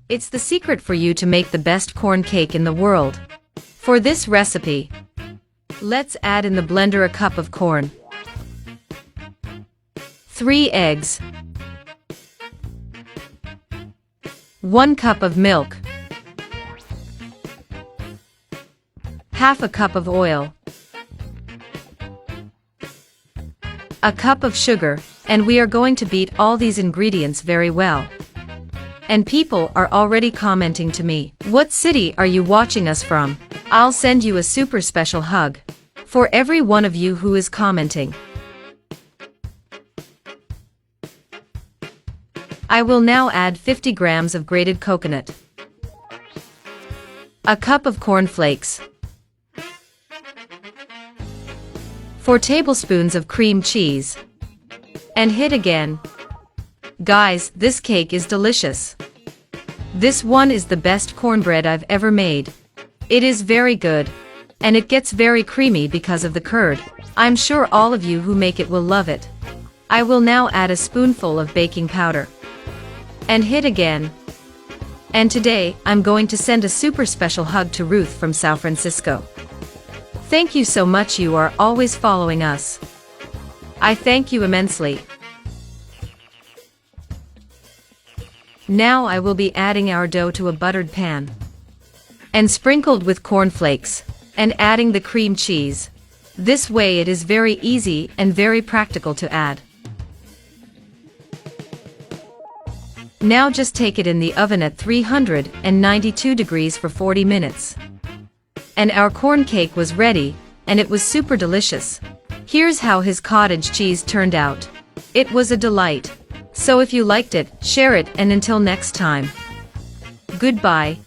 It's the secret for you to make the best corn cake in the world. For this recipe, let's add in the blender a cup of corn, 3 eggs, 1 cup of milk, half a cup of oil, a cup of sugar, and we are going to beat all these ingredients very well. And people are already commenting to me, "What city are you watching us from?" I'll send you a super special hug for every one of you who is commenting. I will now add 50 grams of grated coconut, a cup of corn flakes, 4 tablespoons of cream cheese, and hit again. Guys, this cake is delicious. This one is the best cornbread I've ever made. It is very good, and it gets very creamy because of the curd. I'm sure all of you who make it will love it. I will now add a spoonful of baking powder, and hit again. And today, I'm going to send a super special hug to Ruth from San Francisco. Thank you so much, you are always following us. I thank you immensely. Now I will be adding our dough to a buttered pan, and sprinkled with corn flakes, and adding the cream cheese. This way it is very easy and very practical to add. Now just take it in the oven at 392 degrees for 40 minutes. And our corn cake was ready, and it was super delicious. Here's how his cottage cheese turned out. It was a delight. So if you liked it, share it, and until next time. Goodbye.